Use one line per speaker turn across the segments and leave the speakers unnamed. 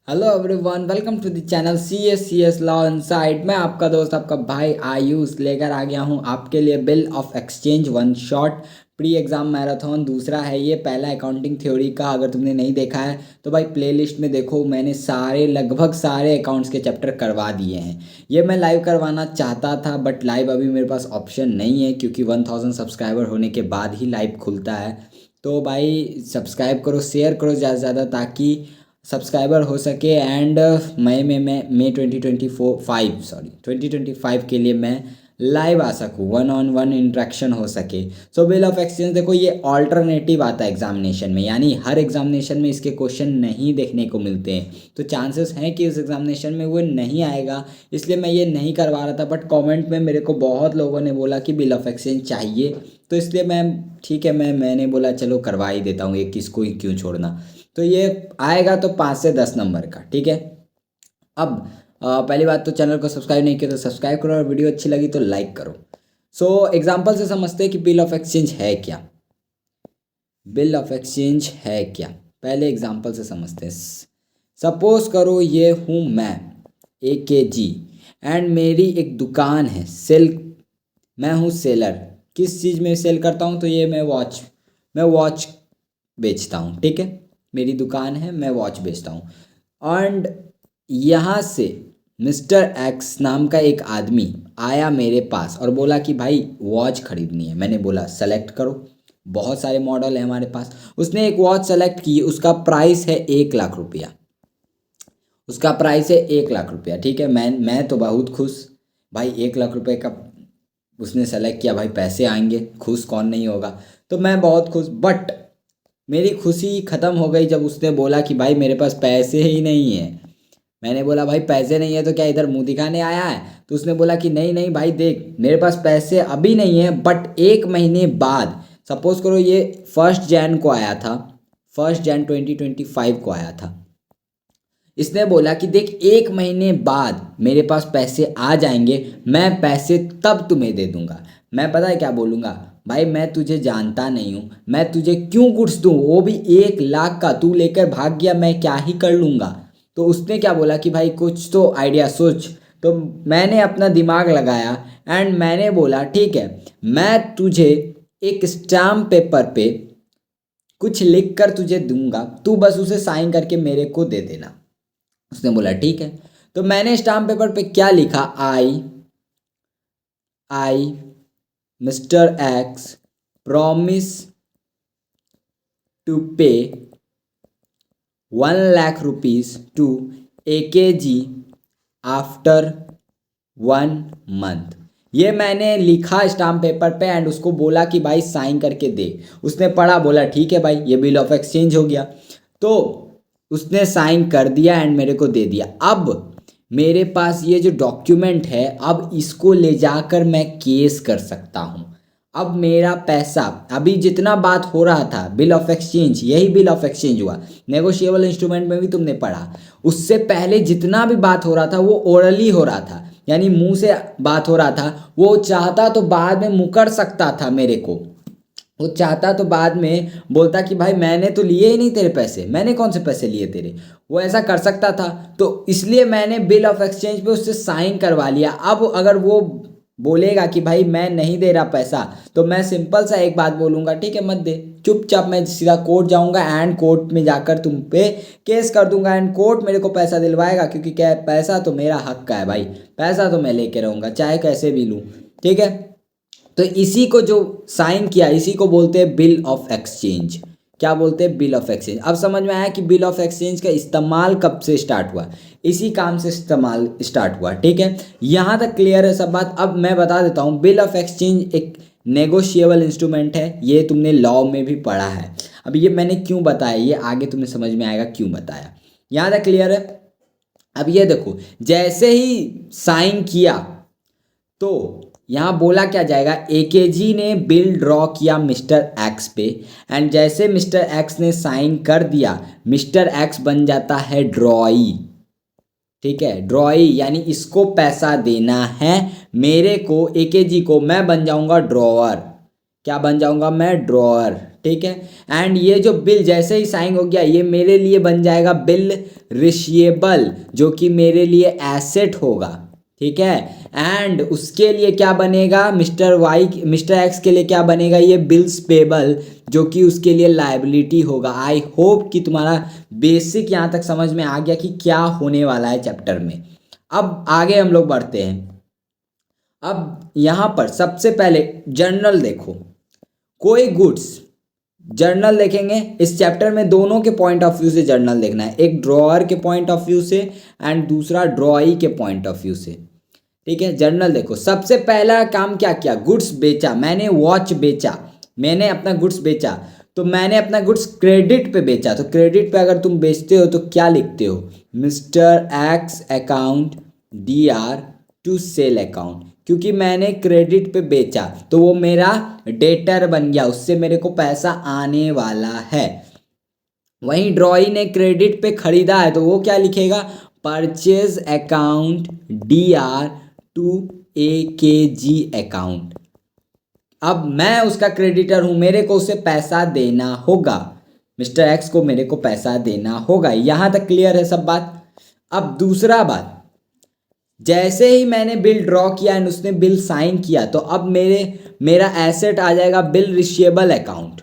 Hello everyone, welcome to the channel C S law inside. मैं आपका दोस्त आपका भाई आयुष लेकर आ गया हूँ आपके लिए bill of exchange one shot pre exam marathon. दूसरा है ये, पहला अकाउंटिंग थ्योरी का। अगर तुमने नहीं देखा है तो भाई प्लेलिस्ट में देखो, मैंने लगभग सारे अकाउंट्स के चैप्टर करवा दिए हैं। ये मैं लाइव करवाना चाहता था बट लाइव अभी मेरे पास ऑप्शन नहीं है, क्योंकि 1000 सब्सक्राइबर होने के बाद ही लाइव खुलता है। तो भाई सब्सक्राइब करो, शेयर करो ज़्यादा से ज़्यादा, ताकि सब्सक्राइबर हो सके। एंड मई 2025 के लिए मैं लाइव आ सकूँ, वन ऑन वन इंट्रैक्शन हो सके। सो बिल ऑफ एक्सचेंज देखो, ये ऑल्टरनेटिव आता है एग्जामिनेशन में, यानी हर एग्जामिनेशन में इसके क्वेश्चन नहीं देखने को मिलते हैं। तो चांसेस हैं कि उस एग्जामिनेशन में वो नहीं आएगा, इसलिए मैं ये नहीं करवा रहा था। बट कमेंट में मेरे को बहुत लोगों ने बोला कि बिल ऑफ एक्सचेंज चाहिए, तो इसलिए ठीक है, मैंने बोला चलो करवा ही देता हूँ, एक किसको ही क्यों छोड़ना। तो ये आएगा तो 5 से 10 नंबर का, ठीक है। अब पहली बात तो चैनल को सब्सक्राइब नहीं किया तो सब्सक्राइब करो, और वीडियो अच्छी लगी तो लाइक करो। सो एग्जाम्पल से समझते हैं कि बिल ऑफ एक्सचेंज है क्या। बिल ऑफ एक्सचेंज है क्या, पहले एग्जाम्पल से समझते हैं। सपोज करो ये हूँ मैं, AKG, एंड मेरी एक दुकान है, मैं हूँ सेलर। किस चीज़ में सेल करता हूँ, तो ये मैं वॉच बेचता हूँ, ठीक है। मेरी दुकान है, मैं वॉच बेचता हूँ। एंड यहाँ से मिस्टर एक्स नाम का एक आदमी आया मेरे पास और बोला कि भाई वॉच खरीदनी है। मैंने बोला सेलेक्ट करो, बहुत सारे मॉडल है हमारे पास। उसने एक वॉच सेलेक्ट की, उसका प्राइस है 1 लाख रुपया। उसका प्राइस है 1 लाख रुपया, ठीक है। मैं तो बहुत खुश, भाई 1 लाख रुपए का उसने सेलेक्ट किया, भाई पैसे आएंगे, खुश कौन नहीं होगा। तो मैं बहुत खुश। बट मेरी खुशी ख़त्म हो गई जब उसने बोला कि भाई मेरे पास पैसे ही नहीं है। मैंने बोला भाई पैसे नहीं है तो क्या इधर मुंह दिखाने आया है। तो उसने बोला कि नहीं नहीं भाई देख, मेरे पास पैसे अभी नहीं है बट 1 महीने बाद, सपोज करो ये 1 जैन को आया था, 1 जैन 2025 को आया था। इसने बोला कि देख 1 महीने बाद मेरे पास पैसे आ जाएंगे, मैं पैसे तब तुम्हें दे दूंगा। मैं पता है क्या बोलूँगा, भाई मैं तुझे जानता नहीं हूँ, मैं तुझे क्यों गुड्स दूँ, वो भी 1 लाख का। तू लेकर भाग गया, मैं क्या ही कर लूँगा। तो उसने क्या बोला कि भाई कुछ तो आइडिया सोच। तो मैंने अपना दिमाग लगाया एंड मैंने बोला ठीक है, मैं तुझे एक स्टाम्प पेपर पे कुछ लिख कर तुझे दूंगा, तू बस उसे साइन करके मेरे को दे देना। उसने बोला ठीक है। तो मैंने स्टाम्प पेपर पे क्या लिखा, I mister X promise to pay 1 lakh rupees to AKG after 1 month. ये मैंने लिखा स्टाम्प पेपर पे एंड उसको बोला कि भाई साइन करके दे। उसने पढ़ा, बोला ठीक है भाई, ये बिल ऑफ एक्सचेंज हो गया। तो उसने साइन कर दिया एंड मेरे को दे दिया। अब मेरे पास ये जो डॉक्यूमेंट है, अब इसको ले जाकर मैं केस कर सकता हूँ। अब मेरा पैसा, अभी जितना बात हो रहा था बिल ऑफ एक्सचेंज, यही बिल ऑफ एक्सचेंज हुआ। नेगोशिएबल इंस्ट्रूमेंट में भी तुमने पढ़ा, उससे पहले जितना भी बात हो रहा था वो ओरली हो रहा था, यानी मुंह से बात हो रहा था। वो चाहता तो बाद में मुकर सकता था मेरे को, वो चाहता तो बाद में बोलता कि भाई मैंने तो लिए ही नहीं तेरे पैसे, मैंने कौन से पैसे लिए तेरे, वो ऐसा कर सकता था। तो इसलिए मैंने बिल ऑफ एक्सचेंज पे उससे साइन करवा लिया। अब अगर वो बोलेगा कि भाई मैं नहीं दे रहा पैसा, तो मैं सिंपल सा एक बात बोलूँगा, ठीक है मत दे, चुपचाप मैं सीधा कोर्ट जाऊँगा एंड कोर्ट में जाकर तुम पे केस कर दूंगा एंड कोर्ट मेरे को पैसा दिलवाएगा, क्योंकि क्या है, पैसा तो मेरा हक का है भाई, पैसा तो मैं लेके रहूँगा चाहे कैसे भी लूँ, ठीक है। तो इसी को जो साइन किया, इसी को बोलते हैं बिल ऑफ एक्सचेंज। क्या बोलते हैं, बिल ऑफ एक्सचेंज। अब समझ में आया कि बिल ऑफ एक्सचेंज का इस्तेमाल कब से स्टार्ट हुआ, इसी काम से इस्तेमाल स्टार्ट हुआ, ठीक है। यहाँ तक क्लियर है सब बात। अब मैं बता देता हूँ, बिल ऑफ एक्सचेंज एक नेगोशिएबल इंस्ट्रूमेंट है, ये तुमने लॉ में भी पढ़ा है। अब ये मैंने क्यों बताया, ये आगे तुम्हें समझ में आएगा क्यों बताया। यहाँ तक क्लियर है। अब ये देखो, जैसे ही साइन किया तो यहाँ बोला क्या जाएगा, AKG ने बिल ड्रॉ किया मिस्टर एक्स पे एंड जैसे मिस्टर एक्स ने साइन कर दिया, मिस्टर एक्स बन जाता है ड्रॉई, ठीक है। ड्रॉई यानी इसको पैसा देना है मेरे को, AKG को, मैं बन जाऊंगा ड्रॉवर। क्या बन जाऊंगा मैं, ड्रॉअर। ठीक है। एंड ये जो बिल जैसे ही साइन हो गया, ये मेरे लिए बन जाएगा बिल रिसीवेबल, जो कि मेरे लिए एसेट होगा। ठीक है। एंड उसके लिए क्या बनेगा, मिस्टर एक्स के लिए क्या बनेगा, ये बिल्स पेबल, जो कि उसके लिए लायबिलिटी होगा। आई होप कि तुम्हारा बेसिक यहाँ तक समझ में आ गया कि क्या होने वाला है चैप्टर में। अब आगे हम लोग बढ़ते हैं। अब यहाँ पर सबसे पहले जर्नल देखो। कोई गुड्स, जर्नल देखेंगे इस चैप्टर में, दोनों के पॉइंट ऑफ व्यू से जर्नल देखना है, एक ड्रॉअर के पॉइंट ऑफ व्यू से एंड दूसरा ड्रॉई के पॉइंट ऑफ व्यू से। ठीक है। जर्नल देखो, सबसे पहला काम क्या किया, गुड्स बेचा, मैंने वॉच बेचा, मैंने अपना गुड्स बेचा। तो मैंने अपना गुड्स क्रेडिट पे बेचा, तो क्रेडिट पे अगर तुम बेचते हो तो क्या लिखते हो, mister X account DR to sale account, क्योंकि मैंने क्रेडिट पे बेचा तो वो मेरा डेटर बन गया, उससे मेरे को पैसा आने वाला है। वहीं ड्रॉई ने क्रेडिट पे खरीदा है तो वो क्या लिखेगा, purchase account DR to AKG account. अब मैं उसका क्रेडिटर हूं, मेरे को उसे पैसा देना होगा, मिस्टर एक्स को मेरे को पैसा देना होगा। यहां तक क्लियर है सब बात। अब दूसरा बात, जैसे ही मैंने बिल ड्रॉ किया एंड उसने बिल साइन किया, तो अब मेरा एसेट आ जाएगा बिल रिसीवेबल अकाउंट,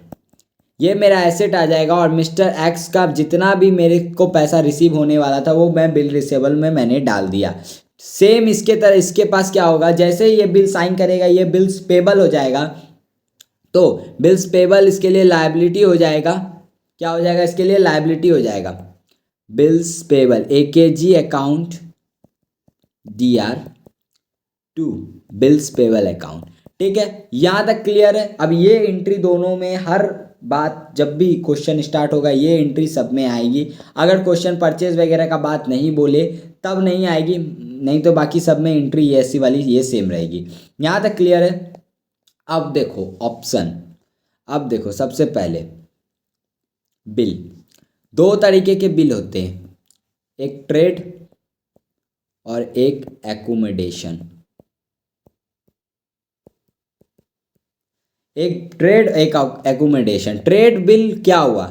ये मेरा एसेट आ जाएगा। और मिस्टर एक्स का जितना भी मेरे को पैसा रिसीव होने वाला था वो मैं बिल रिसीवेबल में मैंने डाल दिया। सेम इसके तरह इसके पास क्या होगा, जैसे ही ये बिल साइन करेगा ये बिल्स पेबल हो जाएगा, तो बिल्स पेबल इसके लिए लायबिलिटी हो जाएगा। क्या हो जाएगा, इसके लिए लायबिलिटी हो जाएगा, bills payable AKG account DR to bills payable account. ठीक है। यहाँ तक क्लियर है। अब ये एंट्री दोनों में, हर बात जब भी क्वेश्चन स्टार्ट होगा ये एंट्री सब में आएगी। अगर क्वेश्चन परचेज वगैरह का बात नहीं बोले तब नहीं आएगी, नहीं तो बाकी सब में एंट्री ये ऐसी वाली ये सेम रहेगी। यहाँ तक क्लियर है। अब देखो ऑप्शन, अब देखो सबसे पहले बिल, दो तरीके के बिल होते हैं, एक ट्रेड और एक एकोमोडेशन। एक ट्रेड एक एकोमोडेशन। ट्रेड बिल क्या हुआ,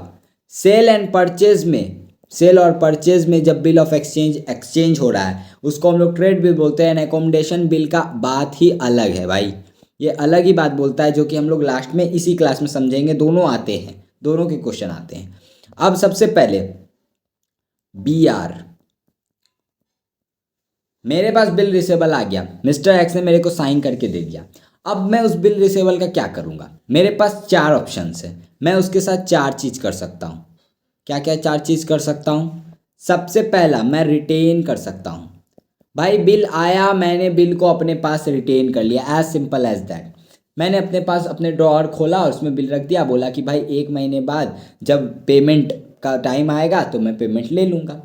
सेल एंड परचेज में, सेल और परचेज में जब बिल ऑफ एक्सचेंज हो रहा है उसको हम लोग ट्रेड बिल बोलते हैं। एकोमोडेशन बिल का बात ही अलग है भाई, ये अलग ही बात बोलता है, जो कि हम लोग लास्ट में इसी क्लास में समझेंगे। दोनों आते हैं, दोनों के क्वेश्चन आते हैं। अब सबसे पहले BR, मेरे पास बिल रिसीवेबल आ गया, मिस्टर एक्स ने मेरे को साइन करके दे दिया। अब मैं उस बिल रिसीवेबल का क्या करूँगा, मेरे पास 4 ऑप्शंस है, मैं उसके साथ 4 चीज़ कर सकता हूँ। क्या क्या 4 चीज़ कर सकता हूँ, सबसे पहला मैं रिटेन कर सकता हूँ। भाई बिल आया, मैंने बिल को अपने पास रिटेन कर लिया, एज सिंपल एज दैट। मैंने अपने पास अपने ड्रॉअर खोला और उसमें बिल रख दिया, बोला कि भाई 1 महीने बाद जब पेमेंट का टाइम आएगा तो मैं पेमेंट ले लूँगा।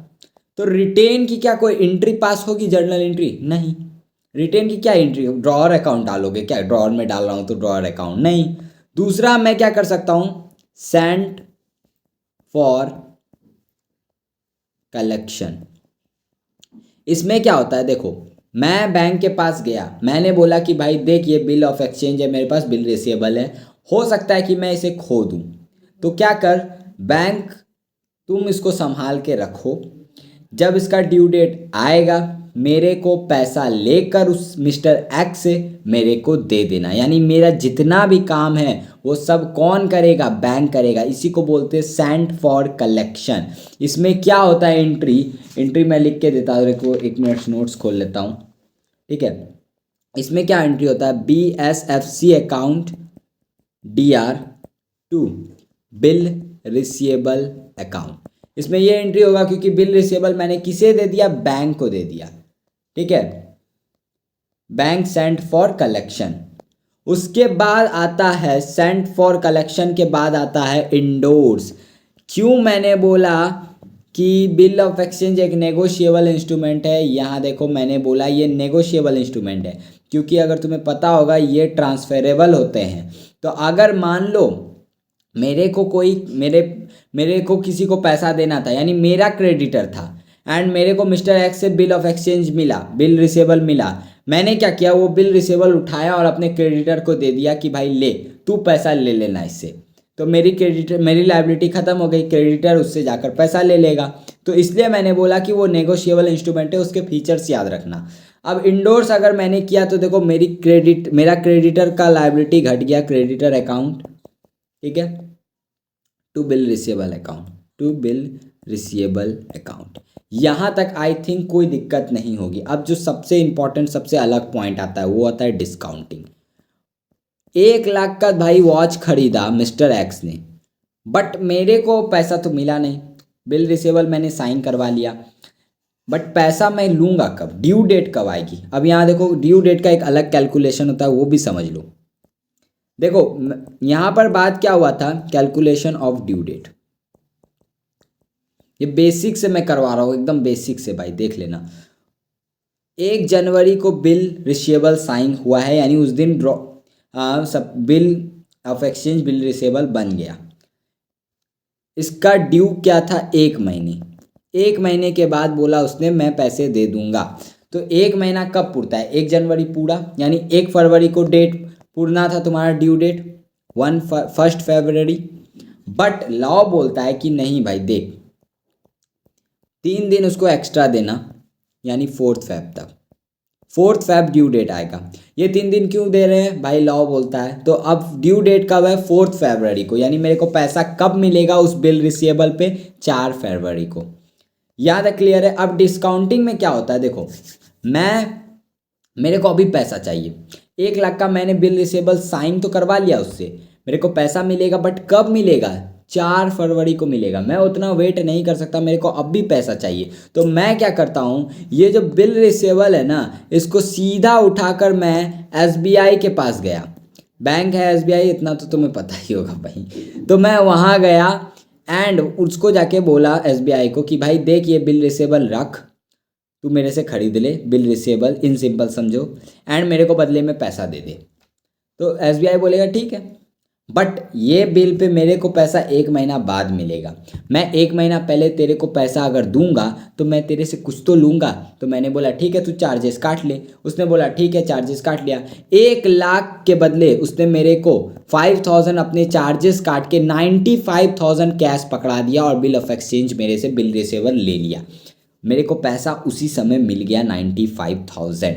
तो रिटेन की क्या कोई एंट्री पास होगी, जर्नल एंट्री? नहीं। रिटेन की क्या एंट्री, ड्रॉअर अकाउंट डालोगे क्या, ड्रॉअर में डाल रहा हूँ तो ड्रॉअर अकाउंट नहीं। दूसरा मैं क्या कर सकता हूँ, सेंट फॉर कलेक्शन। इसमें क्या होता है, देखो मैं बैंक के पास गया, मैंने बोला कि भाई देख ये बिल ऑफ एक्सचेंज है मेरे पास, बिल रिसीवेबल है, हो सकता है कि मैं इसे खो दूँ। तो क्या कर, बैंक तुम इसको संभाल के रखो, जब इसका ड्यू डेट आएगा मेरे को पैसा लेकर उस मिस्टर एक्स से मेरे को दे देना। यानी मेरा जितना भी काम है वो सब कौन करेगा, बैंक करेगा। इसी को बोलते हैं सेंट फॉर कलेक्शन। इसमें क्या होता है, एंट्री मैं लिख के देता हूँ, को 1 मिनट नोट्स खोल लेता हूँ। ठीक है। इसमें क्या एंट्री होता है, BSFC account DR to bill receivable account. इसमें ये एंट्री होगा क्योंकि बिल रिसीवेबल मैंने किसे दे दिया, बैंक को दे दिया। ठीक है, बैंक सेंट फॉर कलेक्शन। उसके बाद आता है, सेंट फॉर कलेक्शन के बाद आता है इंडोर्स। क्यों मैंने बोला कि बिल ऑफ एक्सचेंज एक नेगोशिएबल इंस्ट्रूमेंट है, यहाँ देखो मैंने बोला ये नेगोशिएबल इंस्ट्रूमेंट है क्योंकि अगर तुम्हें पता होगा ये ट्रांसफरेबल होते हैं। तो अगर मान लो मेरे को किसी को पैसा देना था, यानी मेरा क्रेडिटर था, एंड मेरे को मिस्टर एक्स से बिल ऑफ एक्सचेंज मिला, बिल रिसीवेबल मिला, मैंने क्या किया, वो बिल रिसीवेबल उठाया और अपने क्रेडिटर को दे दिया कि भाई ले, तू पैसा ले लेना इससे। तो मेरी लायबिलिटी ख़त्म हो गई, क्रेडिटर उससे जाकर पैसा ले लेगा। तो इसलिए मैंने बोला कि वो नेगोशिएबल इंस्ट्रूमेंट है, उसके फीचर्स याद रखना। अब इंडोर्स अगर मैंने किया तो देखो मेरा क्रेडिटर का लायबिलिटी घट गया, क्रेडिटर अकाउंट, ठीक है, टू बिल रिसीवेबल अकाउंट। यहाँ तक आई थिंक कोई दिक्कत नहीं होगी। अब जो सबसे इंपॉर्टेंट, सबसे अलग पॉइंट आता है वो आता है डिस्काउंटिंग। 1 लाख का भाई वॉच खरीदा मिस्टर एक्स ने, बट मेरे को पैसा तो मिला नहीं। बिल रिसीवेबल मैंने साइन करवा लिया, बट पैसा मैं लूँगा कब, ड्यू डेट कब आएगी। अब यहाँ देखो, ड्यू डेट का एक अलग कैलकुलेशन होता है, वो भी समझ लो। देखो यहाँ पर बात क्या हुआ था, कैलकुलेशन ऑफ ड्यू डेट, ये बेसिक से मैं करवा रहा हूँ, एकदम बेसिक से भाई, देख लेना। 1 जनवरी को बिल रिसीवेबल साइन हुआ है, यानी उस दिन सब bill of exchange bill receivable बन गया। इसका ड्यू क्या था, 1 महीने। 1 महीने के बाद बोला उसने मैं पैसे दे दूंगा। तो 1 महीना कब पूरता है, 1 जनवरी पूरा, यानी 1 फरवरी को डेट पूरना था तुम्हारा ड्यू डेट, 1 फरवरी। बट लॉ बोलता है कि नहीं भाई देख, 3 दिन उसको एक्स्ट्रा देना, यानी 4 फरवरी तक, 4 फरवरी ड्यू डेट आएगा। ये 3 दिन क्यों दे रहे हैं भाई, लॉ बोलता है। तो अब ड्यू डेट कब है, 4 फरवरी को, यानी मेरे को पैसा कब मिलेगा उस बिल रिसीवेबल पे, 4 फरवरी को। याद है, क्लियर है। अब डिस्काउंटिंग में क्या होता है, देखो मेरे को अभी पैसा चाहिए, 1 लाख का मैंने बिल रिसीवेबल साइन तो करवा लिया उससे, मेरे को पैसा मिलेगा, बट कब मिलेगा, 4 फरवरी को मिलेगा। मैं उतना वेट नहीं कर सकता, मेरे को अब भी पैसा चाहिए। तो मैं क्या करता हूँ, ये जो बिल रिसीवेबल है ना, इसको सीधा उठाकर मैं SBI के पास गया, बैंक है SBI, इतना तो तुम्हें पता ही होगा भाई। तो मैं वहाँ गया एंड उसको जाके बोला SBI को कि भाई देख, ये बिल रिसीवेबल रख, तू मेरे से खरीद ले बिल रिसीवेबल, इन सिंपल समझो, एंड मेरे को बदले में पैसा दे दे। तो SBI बोलेगा ठीक है, बट ये बिल पे मेरे को पैसा 1 महीना बाद मिलेगा। मैं 1 महीना पहले तेरे को पैसा अगर दूंगा तो मैं तेरे से कुछ तो लूँगा। तो मैंने बोला ठीक है, तू चार्जेस काट ले। उसने बोला ठीक है, चार्जेस काट लिया। 1 लाख के बदले उसने मेरे को 5,000 अपने चार्जेस काट के 95,000 कैश पकड़ा दिया और बिल ऑफ एक्सचेंज मेरे से बिल रिसीवेबल ले लिया। मेरे को पैसा उसी समय मिल गया 95,000,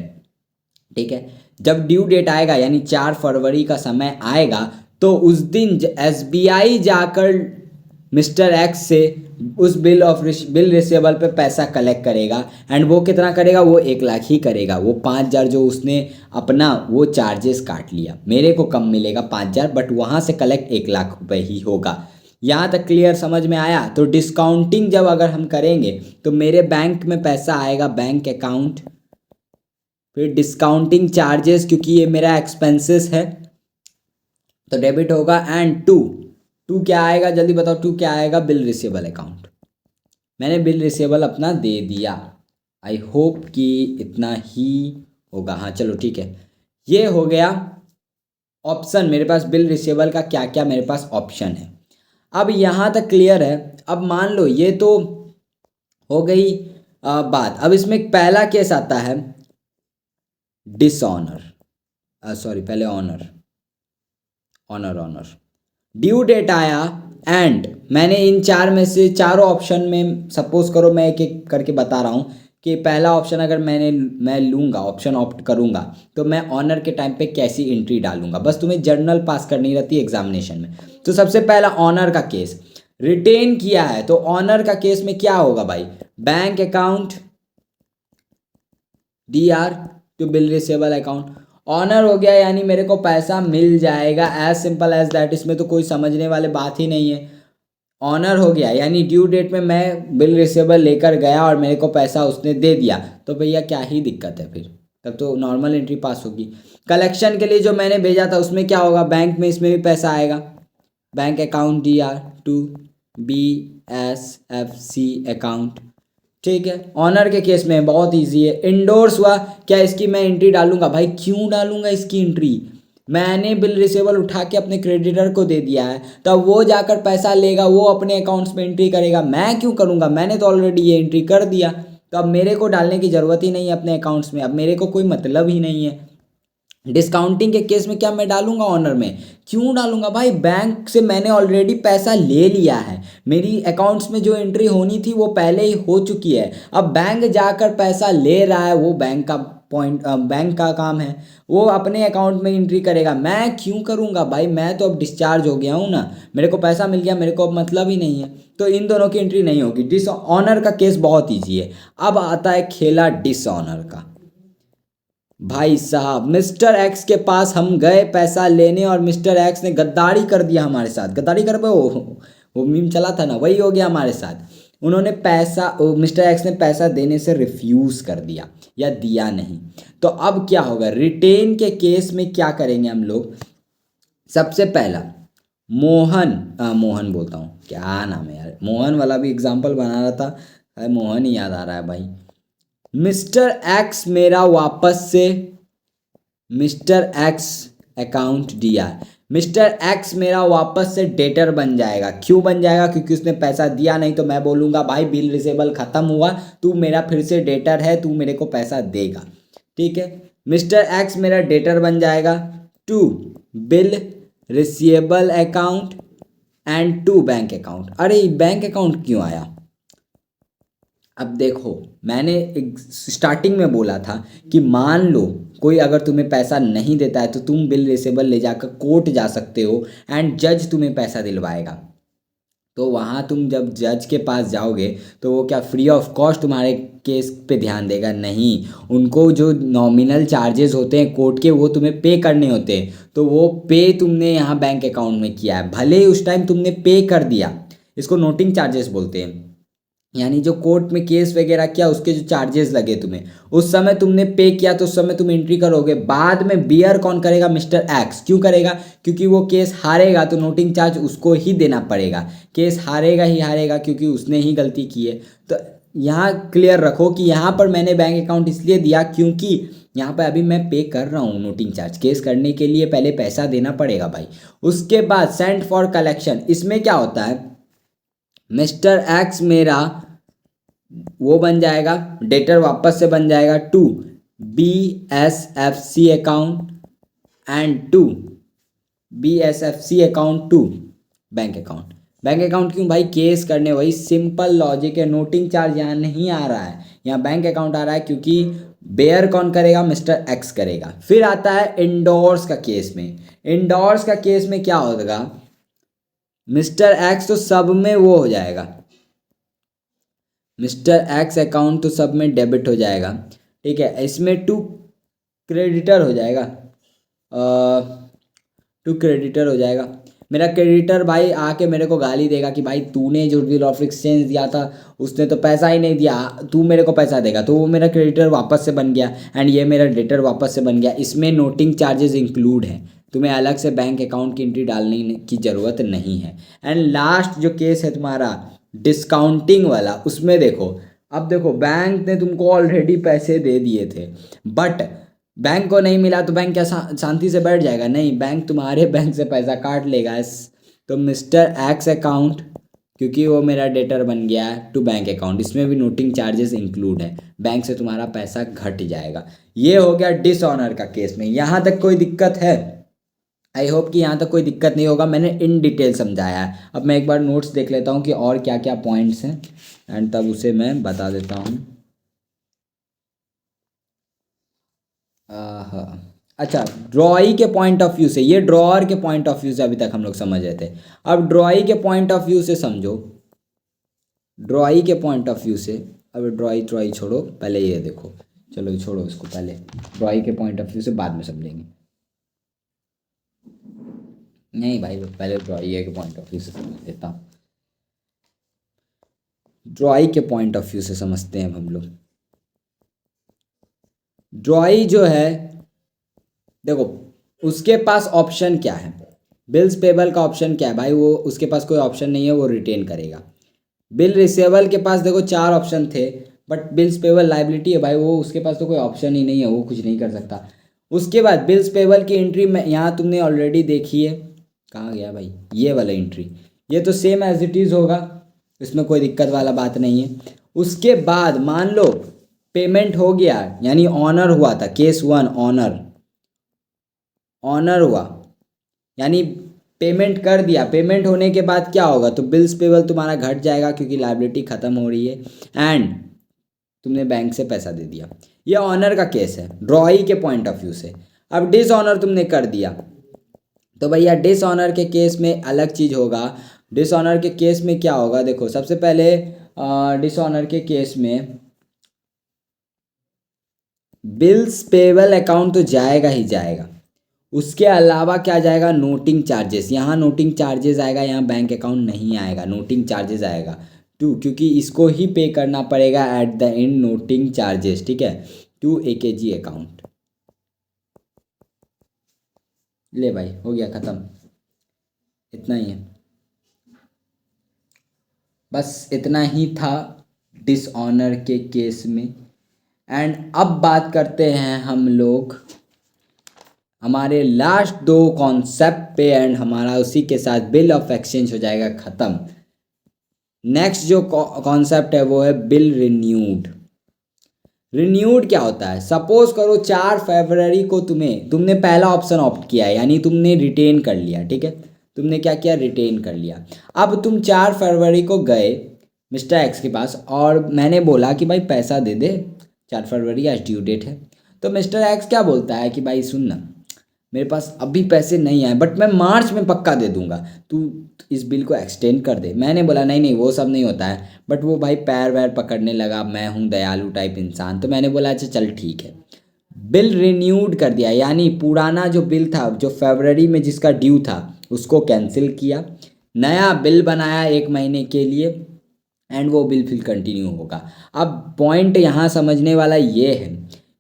ठीक है। जब ड्यू डेट आएगा, यानी 4 फरवरी का समय आएगा, तो उस दिन SBI जाकर मिस्टर एक्स से उस बिल रिसीवेबल पे पैसा कलेक्ट करेगा। एंड वो कितना करेगा, वो 1 लाख ही करेगा। वो 5,000 जो उसने अपना वो चार्जेस काट लिया, मेरे को कम मिलेगा 5,000, बट वहाँ से कलेक्ट 1 लाख रुपये ही होगा। यहाँ तक क्लियर, समझ में आया। तो डिस्काउंटिंग जब अगर हम करेंगे तो मेरे बैंक में पैसा आएगा, बैंक अकाउंट, फिर डिस्काउंटिंग चार्जेस, क्योंकि ये मेरा एक्सपेंसेस है तो डेबिट होगा। एंड टू क्या आएगा, जल्दी बताओ, टू क्या आएगा, बिल रिसीवेबल अकाउंट। मैंने बिल रिसीवेबल अपना दे दिया। आई होप कि इतना ही होगा। हाँ चलो ठीक है, ये हो गया ऑप्शन। मेरे पास बिल रिसीवेबल का क्या क्या मेरे पास ऑप्शन है। अब यहाँ तक क्लियर है। अब मान लो ये तो हो गई बात। अब इसमें पहला केस आता है डिसऑनर, सॉरी पहले ऑनर। ड्यू डेट आया एंड मैंने इन 4 में से चारों ऑप्शन में, सपोज करो मैं एक एक करके बता रहा हूँ कि पहला ऑप्शन अगर मैं लूँगा, ऑप्शन ऑप्ट करूँगा, तो मैं ऑनर के टाइम पे कैसी एंट्री डालूंगा। बस तुम्हें जर्नल पास करनी रहती है एग्जामिनेशन में। तो सबसे पहला ऑनर का केस रिटेन किया है, तो ऑनर का केस में क्या होगा भाई, bank account DR to bill receivable account. Honour हो गया, यानी मेरे को पैसा मिल जाएगा, एज सिंपल एज दैट। इसमें तो कोई समझने वाले बात ही नहीं है। ऑनर हो गया, यानी ड्यू डेट में मैं बिल रिसीवेबल लेकर गया और मेरे को पैसा उसने दे दिया, तो भैया क्या ही दिक्कत है, फिर तब तो नॉर्मल एंट्री पास होगी। कलेक्शन के लिए जो मैंने भेजा था उसमें क्या होगा, बैंक में इसमें भी पैसा आएगा, bank account DR to BSFC account, ठीक है। ऑनर के केस में बहुत इजी है। इंडोर्स हुआ, क्या इसकी मैं एंट्री डालूंगा, भाई क्यों डालूंगा इसकी एंट्री, मैंने बिल रिसीवेबल उठा के अपने क्रेडिटर को दे दिया है, तब वो जाकर पैसा लेगा, वो अपने अकाउंट्स में एंट्री करेगा, मैं क्यों करूंगा, मैंने तो ऑलरेडी ये एंट्री कर दिया। तो अब मेरे को डालने की ज़रूरत ही नहीं है अपने अकाउंट्स में, अब मेरे को कोई मतलब ही नहीं है। डिस्काउंटिंग के केस में क्या मैं डालूंगा ऑनर में? क्यों डालूंगा भाई? बैंक से मैंने ऑलरेडी पैसा ले लिया है, मेरी अकाउंट्स में जो एंट्री होनी थी वो पहले ही हो चुकी है। अब बैंक जाकर पैसा ले रहा है, वो बैंक का पॉइंट, बैंक का काम है, वो अपने अकाउंट में एंट्री करेगा। मैं क्यों करूंगा भाई? मैं तो अब डिस्चार्ज हो गया हूँ ना, मेरे को पैसा मिल गया, मेरे को अब मतलब ही नहीं है, तो इन दोनों की एंट्री नहीं होगी। डिसऑनर का केस बहुत ईजी है। अब आता है खेला डिसऑनर का। भाई साहब, मिस्टर एक्स के पास हम गए पैसा लेने और मिस्टर एक्स ने गद्दारी कर दिया हमारे साथ। गद्दारी कर, वो मीम चला था ना, वही हो गया हमारे साथ। उन्होंने पैसा, मिस्टर एक्स ने पैसा देने से रिफ्यूज़ कर दिया या दिया नहीं। तो अब क्या होगा? रिटेन के केस में क्या करेंगे हम लोग? सबसे पहला मोहन बोलता हूँ, क्या नाम है यार, मोहन वाला भी एग्जाम्पल बना रहा था, मोहन ही याद आ रहा है भाई। मिस्टर एक्स मेरा वापस से मिस्टर एक्स अकाउंट दिया है, मिस्टर एक्स मेरा वापस से डेटर बन जाएगा। क्यों बन जाएगा? क्योंकि उसने पैसा दिया नहीं, तो मैं बोलूँगा भाई बिल रिसेबल ख़त्म हुआ, तू मेरा फिर से डेटर है, तू मेरे को पैसा देगा। ठीक है, मिस्टर एक्स मेरा डेटर बन जाएगा। To bill receivable account and to bank account. अरे बैंक अकाउंट क्यों आया? अब देखो, मैंने स्टार्टिंग में बोला था कि मान लो कोई अगर तुम्हें पैसा नहीं देता है तो तुम बिल रिसेबल ले जाकर कोर्ट जा सकते हो एंड जज तुम्हें पैसा दिलवाएगा। तो वहाँ तुम जब जज के पास जाओगे तो वो क्या फ्री ऑफ कॉस्ट तुम्हारे केस पे ध्यान देगा? नहीं, उनको जो नॉमिनल चार्जेस होते हैं कोर्ट के वो तुम्हें पे करने होते हैं। तो वो पे तुमने यहाँ बैंक अकाउंट में किया है, भले ही उस टाइम तुमने पे कर दिया, इसको नोटिंग चार्जेस बोलते हैं। यानी जो कोर्ट में केस वगैरह किया उसके जो चार्जेस लगे तुम्हें, उस समय तुमने पे किया तो उस समय तुम एंट्री करोगे। बाद में बियर कौन करेगा? Mister x. क्यों करेगा? क्योंकि वो केस हारेगा तो नोटिंग चार्ज उसको ही देना पड़ेगा। केस हारेगा ही हारेगा क्योंकि उसने ही गलती की है। तो यहाँ क्लियर रखो कि यहाँ पर मैंने बैंक अकाउंट इसलिए दिया क्योंकि यहाँ पर अभी मैं पे कर रहा हूँ नोटिंग चार्ज। केस करने के लिए पहले पैसा देना पड़ेगा भाई। उसके बाद सेंड फॉर कलेक्शन, इसमें क्या होता है? मिस्टर एक्स मेरा वो बन जाएगा, डेटर वापस से बन जाएगा to BSFC account and to BSFC account to bank account. Bank account क्यों भाई? केस करने, वही सिंपल लॉजिक है। नोटिंग चार्ज यहाँ नहीं आ रहा है, यहाँ बैंक अकाउंट आ रहा है क्योंकि बेयर कौन करेगा? मिस्टर एक्स करेगा। फिर आता है इंडोर्स का केस में। इंडोर्स का केस में क्या होगा? मिस्टर एक्स तो सब में वो हो जाएगा, मिस्टर एक्स अकाउंट तो सब में डेबिट हो जाएगा। ठीक है, इसमें टू क्रेडिटर हो जाएगा, टू क्रेडिटर हो जाएगा। मेरा क्रेडिटर भाई आके मेरे को गाली देगा कि भाई तूने जो बिल ऑफ एक्सचेंज दिया था उसने तो पैसा ही नहीं दिया, तू मेरे को पैसा देगा। तो वो मेरा क्रेडिटर वापस से बन गया एंड ये मेरा डेटर वापस से बन गया। इसमें नोटिंग चार्जेस इंक्लूड हैं, तुम्हें अलग से बैंक अकाउंट की एंट्री डालने की ज़रूरत नहीं है। एंड लास्ट जो केस है तुम्हारा डिस्काउंटिंग वाला, उसमें देखो, अब देखो बैंक ने तुमको ऑलरेडी पैसे दे दिए थे बट बैंक को नहीं मिला तो बैंक क्या शांति से बैठ जाएगा? नहीं, बैंक तुम्हारे बैंक से पैसा काट लेगा। तो मिस्टर एक्स अकाउंट, क्योंकि वो मेरा डेटर बन गया है, टू बैंक अकाउंट, इसमें भी नोटिंग चार्जेस इंक्लूड है, बैंक से तुम्हारा पैसा घट जाएगा। ये हो गया डिसऑनर का केस में। यहाँ तक कोई दिक्कत है? आई होप कि यहाँ तक कोई दिक्कत नहीं होगा, मैंने इन डिटेल समझाया है। अब मैं एक बार नोट्स देख लेता हूँ कि और क्या क्या पॉइंट्स हैं एंड तब उसे मैं बता देता हूँ। हाँ, अच्छा, ड्रॉई के पॉइंट ऑफ व्यू से, ये ड्रॉअर के पॉइंट ऑफ व्यू से अभी तक हम लोग समझ रहे थे। अब ड्रॉई के पॉइंट ऑफ व्यू से समझो, ड्रॉई के पॉइंट ऑफ व्यू से। अब ड्रॉई छोड़ो, पहले ये देखो, चलो छोड़ो इसको, पहले ड्रॉई के पॉइंट ऑफ व्यू से बाद में समझेंगे। नहीं भाई, पहले ड्रॉई के पॉइंट ऑफ व्यू से समझ लेता हूँ। ड्रॉई के पॉइंट ऑफ व्यू से समझते हैं हम लोग। ड्रॉई जो है, देखो उसके पास ऑप्शन क्या है? बिल्स पेबल का ऑप्शन क्या है भाई? वो उसके पास कोई ऑप्शन नहीं है, वो रिटेन करेगा। बिल रिसेबल के पास देखो 4 ऑप्शन थे बट बिल्स पेबल लाइबिलिटी है भाई, वो उसके पास तो कोई ऑप्शन ही नहीं है, वो कुछ नहीं कर सकता। उसके बाद बिल्स पेबल की एंट्री में यहाँ तुमने ऑलरेडी देखी है, कहाँ गया भाई ये वाला एंट्री, ये तो सेम एज इट इज़ होगा, इसमें कोई दिक्कत वाला बात नहीं है। उसके बाद मान लो पेमेंट हो गया, यानी ऑनर हुआ था, केस 1 ऑनर, ऑनर हुआ यानी पेमेंट कर दिया। पेमेंट होने के बाद क्या होगा, तो बिल्स पेबल तुम्हारा घट जाएगा क्योंकि लायबिलिटी खत्म हो रही है एंड तुमने बैंक से पैसा दे दिया। ये ऑनर का केस है ड्रॉई के पॉइंट ऑफ व्यू से। अब डिसऑनर तुमने कर दिया तो भैया डिसऑनर के केस में अलग चीज़ होगा। डिसऑनर के केस में क्या होगा, देखो सबसे पहले डिसऑनर के केस में बिल्स पेबल अकाउंट तो जाएगा ही जाएगा, उसके अलावा क्या जाएगा, नोटिंग चार्जेस। यहाँ नोटिंग चार्जेस आएगा, यहाँ बैंक अकाउंट नहीं आएगा, नोटिंग चार्जेस आएगा टू, क्योंकि इसको ही पे करना पड़ेगा at the end, noting charges, ठीक है, टू AKG अकाउंट। ले भाई हो गया ख़त्म, इतना ही है, बस इतना ही था डिसऑनर के केस में। एंड अब बात करते हैं हम लोग हमारे लास्ट 2 कॉन्सेप्ट पे एंड हमारा उसी के साथ बिल ऑफ एक्सचेंज हो जाएगा ख़त्म। नेक्स्ट जो कॉन्सेप्ट है वो है बिल रिन्यूड। रिन्यूड क्या होता है, सपोज करो 4 फरवरी को तुमने पहला ऑप्शन ऑप्ट किया है, यानी तुमने रिटेन कर लिया, ठीक है, तुमने क्या किया, रिटेन कर लिया। अब तुम 4 फरवरी को गए मिस्टर एक्स के पास और मैंने बोला कि भाई पैसा दे दे, 4 फरवरी आज ड्यू डेट है। तो मिस्टर एक्स क्या बोलता है कि भाई सुन ना, मेरे पास अभी पैसे नहीं आए बट मैं मार्च में पक्का दे दूंगा, तू इस बिल को एक्सटेंड कर दे। मैंने बोला नहीं नहीं वो सब नहीं होता है, बट वो भाई पैर वैर पकड़ने लगा, मैं हूँ दयालु टाइप इंसान, तो मैंने बोला अच्छा चल ठीक है, बिल रिन्यूड कर दिया, यानी पुराना जो बिल था जो फरवरी में जिसका ड्यू था उसको कैंसिल किया, नया बिल बनाया 1 महीने के लिए एंड वो बिल फिर कंटिन्यू होगा। अब पॉइंट यहाँ समझने वाला ये है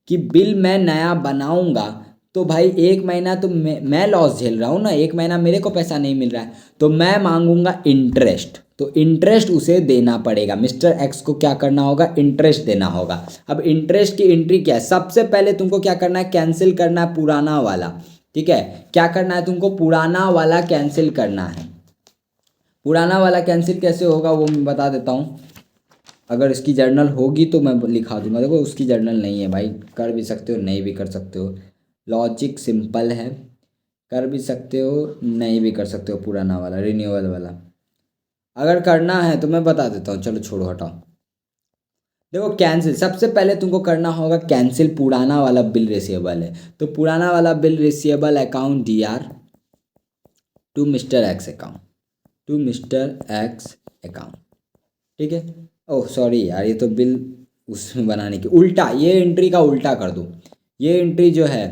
कि बिल मैं नया बनाऊंगा तो भाई 1 महीना तो मैं लॉस झेल रहा हूँ ना, 1 महीना मेरे को पैसा नहीं मिल रहा है तो मैं मांगूंगा इंटरेस्ट, तो इंटरेस्ट उसे देना पड़ेगा। मिस्टर एक्स को क्या करना होगा, इंटरेस्ट देना होगा। अब इंटरेस्ट की एंट्री क्या है, सबसे पहले तुमको क्या करना है, कैंसिल करना है पुराना वाला, ठीक है, क्या करना है तुमको, पुराना वाला कैंसिल करना है। पुराना वाला कैंसिल कैसे होगा वो मैं बता देता हूँ, अगर इसकी जर्नल होगी तो मैं लिखा दूंगा। देखो उसकी जर्नल नहीं है भाई, कर भी सकते हो नहीं भी कर सकते हो, लॉजिक सिंपल है, कर भी सकते हो नहीं भी कर सकते हो। पुराना वाला रिन्यूअल वाला अगर करना है तो मैं बता देता हूँ, चलो छोड़ो हटाओ। देखो कैंसिल सबसे पहले तुमको करना होगा कैंसिल, पुराना वाला बिल रिसीवेबल है तो पुराना वाला bill receivable account DR to mister X account, to mister X account, ठीक है। ओह सॉरी यार, ये तो बिल उसमें बनाने की उल्टा, ये एंट्री का उल्टा कर दो, ये एंट्री जो है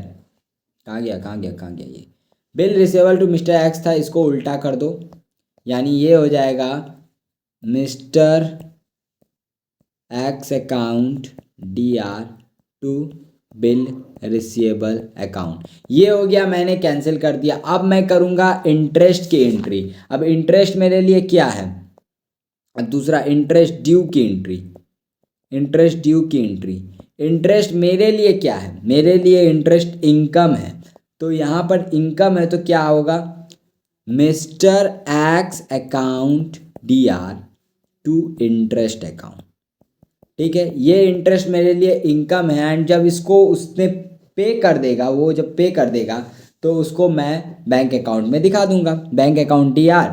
कहाँ गया कहाँ गया कहाँ गया, ये bill receivable to mister X था, इसको उल्टा कर दो, यानी ये हो जाएगा mister X account DR to bill receivable account. ये हो गया, मैंने कैंसिल कर दिया। अब मैं करूँगा इंटरेस्ट की एंट्री। अब इंटरेस्ट मेरे लिए क्या है, अब दूसरा इंटरेस्ट ड्यू की एंट्री, इंटरेस्ट ड्यू की एंट्री। इंटरेस्ट मेरे लिए क्या है, मेरे लिए इंटरेस्ट इनकम है, तो यहाँ पर इनकम है तो क्या होगा, mister X account DR to interest account, ठीक है। ये इंटरेस्ट मेरे लिए इनकम है एंड जब इसको उसने पे कर देगा, वो जब पे कर देगा तो उसको मैं बैंक अकाउंट में दिखा दूंगा, bank account DR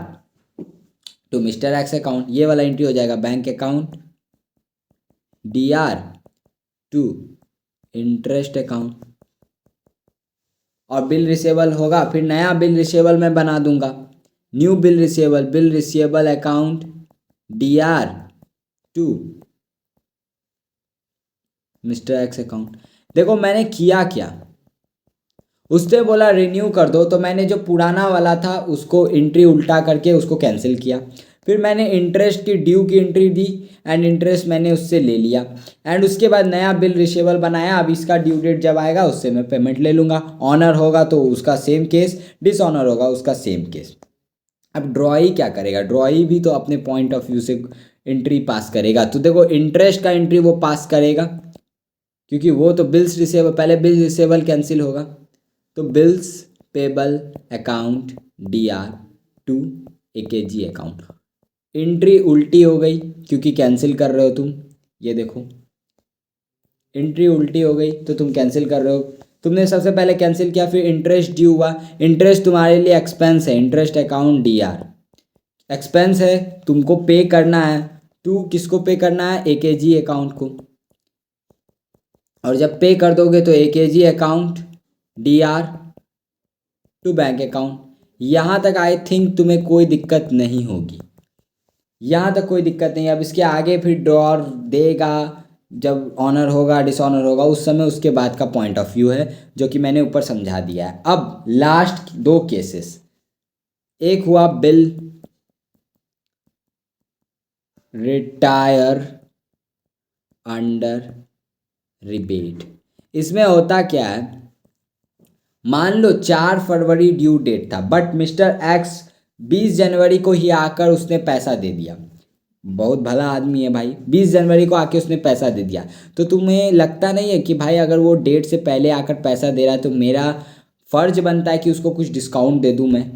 to mister X account, ये वाला एंट्री हो जाएगा bank account DR to interest account, और बिल रिसीवेबल होगा, फिर नया बिल रिसीवेबल मैं बना दूंगा, new bill receivable, bill receivable account DR to mister X account. देखो मैंने किया क्या, उसने बोला रिन्यू कर दो तो मैंने जो पुराना वाला था उसको एंट्री उल्टा करके उसको कैंसिल किया, फिर मैंने इंटरेस्ट की ड्यू की एंट्री दी एंड इंटरेस्ट मैंने उससे ले लिया एंड उसके बाद नया बिल रिसीवेबल बनाया। अब इसका ड्यू डेट जब आएगा उससे मैं पेमेंट ले लूँगा, ऑनर होगा तो उसका सेम केस, डिसऑनर होगा उसका सेम केस। अब ड्रॉई क्या करेगा, ड्रॉई भी तो अपने पॉइंट ऑफ व्यू से एंट्री पास करेगा, तो देखो इंटरेस्ट का एंट्री वो पास करेगा क्योंकि वो तो बिल्स रिसीवेबल, पहले बिल रिसीवेबल कैंसिल होगा तो bills payable account DR to AKG account, entry उल्टी हो गई क्योंकि कैंसिल कर रहे हो तुम, ये देखो एंट्री उल्टी हो गई तो तुम कैंसिल कर रहे हो। तुमने सबसे पहले कैंसिल किया, फिर इंटरेस्ट ड्यू हुआ। इंटरेस्ट तुम्हारे लिए एक्सपेंस है, इंटरेस्ट अकाउंट DR एक्सपेंस है, तुमको पे करना है। टू किसको पे करना है? AKG अकाउंट को। और जब पे कर दोगे तो AKG account DR to bank account. यहाँ तक आई थिंक तुम्हें कोई दिक्कत नहीं होगी, यहाँ तक कोई दिक्कत नहीं। अब इसके आगे फिर ड्रॉर देगा, जब ऑनर होगा डिसऑनर होगा उस समय उसके बाद का पॉइंट ऑफ व्यू है, जो कि मैंने ऊपर समझा दिया है। अब लास्ट 2 केसेस, एक हुआ बिल रिटायर अंडर रिबेट। इसमें होता क्या है, मान लो 4 फरवरी ड्यू डेट था, बट मिस्टर एक्स 20 जनवरी को ही आकर उसने पैसा दे दिया। बहुत भला आदमी है भाई, 20 जनवरी को आके उसने पैसा दे दिया। तो तुम्हें लगता नहीं है कि भाई अगर वो डेट से पहले आकर पैसा दे रहा है तो मेरा फ़र्ज बनता है कि उसको कुछ डिस्काउंट दे दूं मैं?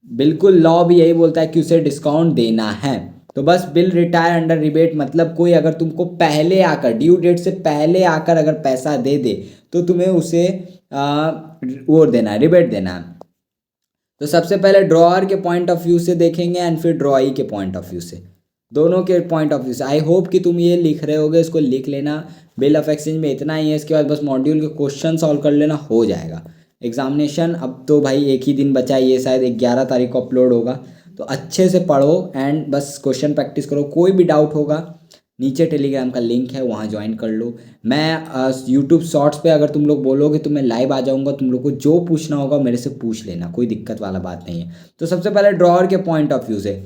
बिल्कुल, लॉ भी यही बोलता है कि उसे डिस्काउंट देना है। तो बस बिल रिटायर अंडर रिबेट मतलब कोई अगर तुमको पहले आकर ड्यू डेट से पहले आकर अगर पैसा दे दे तो तुम्हें उसे वो देना है, रिबेट देना है। तो सबसे पहले ड्रॉअर के पॉइंट ऑफ व्यू से देखेंगे एंड फिर ड्रॉई के पॉइंट ऑफ व्यू से, दोनों के पॉइंट ऑफ व्यू से। आई होप कि तुम ये लिख रहे होगे, इसको लिख लेना। बिल ऑफ एक्सचेंज में इतना ही है, इसके बाद बस मॉड्यूल के क्वेश्चन सॉल्व कर लेना, हो जाएगा एग्जामिनेशन। अब तो भाई एक ही दिन बचा है, ये शायद 11 तारीख को अपलोड होगा। तो अच्छे से पढ़ो एंड बस क्वेश्चन प्रैक्टिस करो। कोई भी डाउट होगा नीचे टेलीग्राम का लिंक है, वहाँ ज्वाइन कर लो। मैं यूट्यूब शॉर्ट्स पे अगर तुम लोग बोलोगे तो मैं लाइव आ जाऊँगा, तुम लोग को जो पूछना होगा मेरे से पूछ लेना, कोई दिक्कत वाला बात नहीं है। तो सबसे पहले ड्रॉअर के पॉइंट ऑफ व्यू से,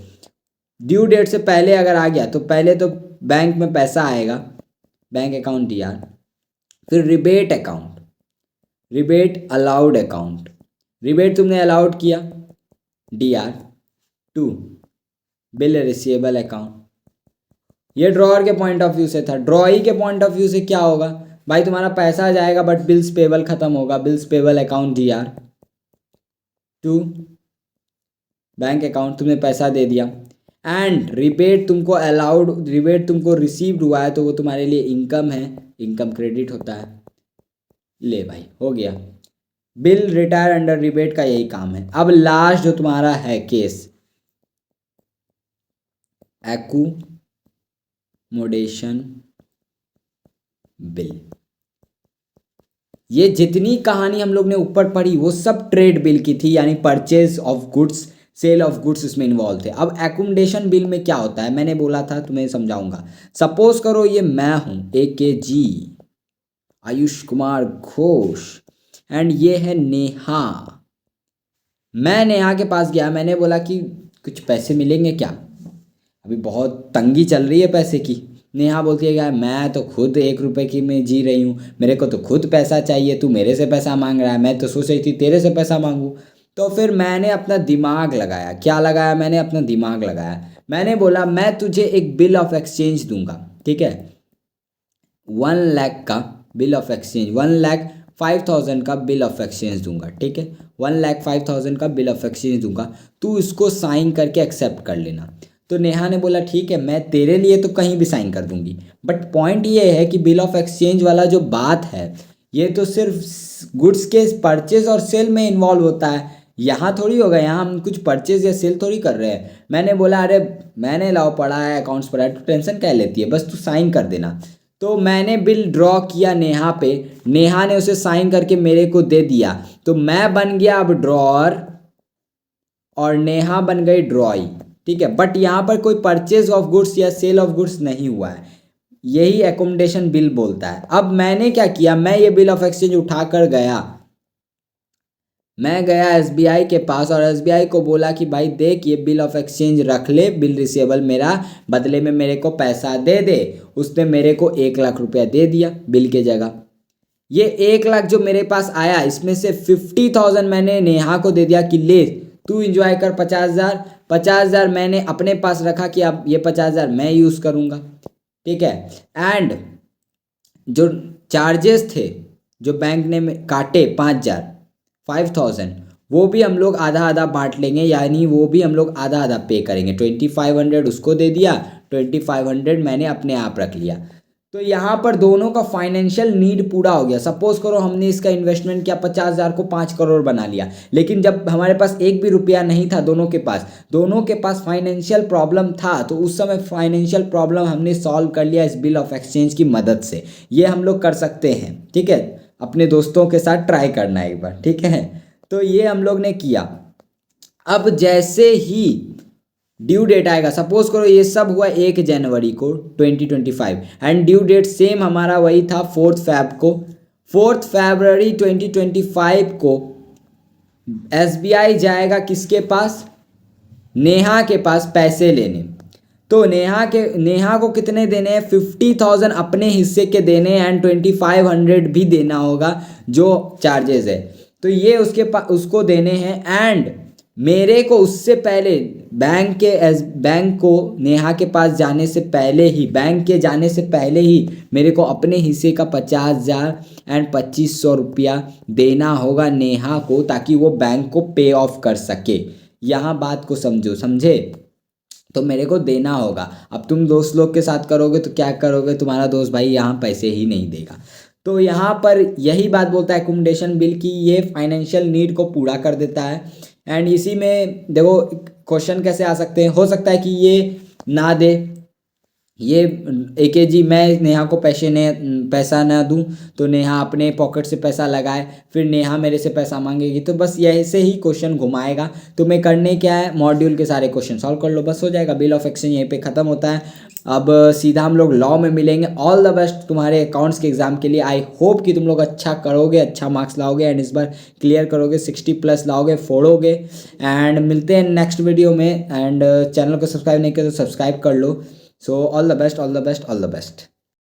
ड्यू डेट से पहले अगर आ गया तो पहले तो बैंक में पैसा आएगा, बैंक अकाउंट DR। फिर rebate account, rebate allowed account, rebate तुमने अलाउड किया DR to bill receivable account. ये ड्रॉअर के पॉइंट ऑफ व्यू से था। ड्रॉई के पॉइंट ऑफ व्यू से क्या होगा, भाई तुम्हारा पैसा आ जाएगा बट बिल्स पेबल खत्म होगा, bills payable account DR to bank account, तुमने पैसा दे दिया। एंड रिबेट तुमको अलाउड, रिबेट तुमको रिसीव्ड हुआ है तो वो तुम्हारे लिए इनकम है, इनकम क्रेडिट होता है। ले भाई हो गया, बिल रिटायर अंडर रिबेट का यही काम है। अब लास्ट जो तुम्हारा है केस, एकोमोडेशन बिल। ये जितनी कहानी हम लोग ने ऊपर पढ़ी वो सब ट्रेड बिल की थी, यानी purchase of goods, sale of goods इसमें इन्वॉल्व थे। अब एकोमोडेशन बिल में क्या होता है, मैंने बोला था तुम्हें समझाऊंगा। सपोज करो ये मैं हूं AKG आयुष कुमार घोष एंड ये है नेहा। मैं नेहा के पास गया, मैंने बोला कि कुछ पैसे मिलेंगे क्या, अभी बहुत तंगी चल रही है पैसे की। नेहा बोलती है यार मैं तो खुद 1 रुपए की में जी रही हूँ, मेरे को तो खुद पैसा चाहिए, तू मेरे से पैसा मांग रहा है, मैं तो सोच रही थी तेरे से पैसा मांगूँ। तो फिर मैंने अपना दिमाग लगाया। क्या लगाया मैंने? अपना दिमाग लगाया। मैंने बोला मैं तुझे एक बिल ऑफ एक्सचेंज दूंगा, ठीक है, 1 लाख का बिल ऑफ एक्सचेंज, 1,05,000 का बिल ऑफ एक्सचेंज दूंगा, ठीक है, 1,05,000 का बिल ऑफ एक्सचेंज दूंगा, तू इसको साइन करके एक्सेप्ट कर लेना। तो नेहा ने बोला ठीक है, मैं तेरे लिए तो कहीं भी साइन कर दूंगी, बट पॉइंट ये है कि बिल ऑफ एक्सचेंज वाला जो बात है ये तो सिर्फ गुड्स के परचेज और सेल में इन्वॉल्व होता है, यहाँ थोड़ी होगा, यहाँ हम कुछ परचेज या सेल थोड़ी कर रहे हैं। मैंने बोला अरे मैंने लॉ पढ़ा है, अकाउंट्स पढ़ा है, तो टेंशन क्या लेती है, बस तू साइन कर देना। तो मैंने बिल ड्रॉ किया नेहा पे, नेहा ने उसे साइन करके मेरे को दे दिया, तो मैं बन गया अब ड्रॉअर और नेहा बन गई ड्रॉई, ठीक है। बट यहाँ पर कोई परचेज ऑफ गुड्स या सेल ऑफ गुड्स नहीं हुआ है, यही एकोमोडेशन बिल बोलता है। अब मैंने क्या किया, मैं ये बिल ऑफ एक्सचेंज उठा कर गया, मैं गया SBI के पास और SBI को बोला कि भाई देख ये बिल ऑफ एक्सचेंज रख ले, बिल रिसीवेबल मेरा, बदले में मेरे को पैसा दे दे। उसने मेरे को 1 लाख रुपया दे दिया बिल के जगह। ये 1 लाख जो मेरे पास आया इसमें से 50,000 मैंने नेहा को दे दिया कि ले तू इंजॉय कर 50,000, 50,000 मैंने अपने पास रखा कि अब ये 50,000 मैं यूज़ करूँगा, ठीक है। एंड जो चार्जेस थे जो बैंक ने काटे 5,000 वो भी हम लोग आधा आधा बांट लेंगे, यानी वो भी हम लोग आधा आधा पे करेंगे। 2,500 उसको दे दिया, 2,500 मैंने अपने आप रख लिया। तो यहाँ पर दोनों का फाइनेंशियल नीड पूरा हो गया। सपोज करो हमने इसका इन्वेस्टमेंट किया 50,000 को 5 करोड़ बना लिया, लेकिन जब हमारे पास एक भी रुपया नहीं था दोनों के पास फाइनेंशियल प्रॉब्लम था, तो उस समय फाइनेंशियल प्रॉब्लम हमने सॉल्व कर लिया इस बिल ऑफ एक्सचेंज की मदद से। ये हम लोग कर सकते हैं, ठीक है। अपने दोस्तों के साथ ट्राई करना एक बार, ठीक है। तो ये हम लोग ने किया। अब जैसे ही ड्यू डेट आएगा, सपोज करो ये सब हुआ 1 जनवरी को 2025 एंड ड्यू डेट सेम हमारा वही था 4 फैब को। 4 फरवरी 2025 को SBI जाएगा किसके पास? नेहा के पास पैसे लेने। तो नेहा को कितने देने हैं? 50,000 अपने हिस्से के देने एंड 2500 भी देना होगा जो चार्जेस है। तो ये उसको देने हैं एंड मेरे को उससे पहले बैंक को नेहा के पास जाने से पहले ही, बैंक के जाने से पहले ही मेरे को अपने हिस्से का 50,000 एंड 2500 रुपया देना होगा नेहा को, ताकि वो बैंक को पे ऑफ कर सके। यहाँ बात को समझे? तो मेरे को देना होगा। अब तुम दोस्त लोग के साथ करोगे तो क्या करोगे? तुम्हारा दोस्त भाई यहाँ पैसे ही नहीं देगा। तो यहाँ पर यही बात बोलता है अकोमोडेशन बिल की ये फाइनेंशियल नीड को पूरा कर देता है। एंड इसी में देखो क्वेश्चन कैसे आ सकते हैं, हो सकता है कि ये ना दे, ये AKG मैं नेहा को पैसा ना दूं तो नेहा अपने पॉकेट से पैसा लगाए, फिर नेहा मेरे से पैसा मांगेगी, तो बस ऐसे ही क्वेश्चन घुमाएगा। तुम्हें करने क्या है, मॉड्यूल के सारे क्वेश्चन सॉल्व कर लो, बस हो जाएगा। बिल ऑफ एक्सचेंज यहीं पे ख़त्म होता है। अब सीधा हम लोग लॉ में मिलेंगे। ऑल द बेस्ट तुम्हारे अकाउंट्स के एग्ज़ाम के लिए। आई होप कि तुम लोग अच्छा करोगे, अच्छा मार्क्स लाओगे एंड इस बार क्लियर करोगे, 60+ लाओगे, फोड़ोगे। एंड मिलते हैं नेक्स्ट वीडियो में। एंड चैनल को सब्सक्राइब नहीं किया तो सब्सक्राइब कर लो। So all the best, all the best, all the best.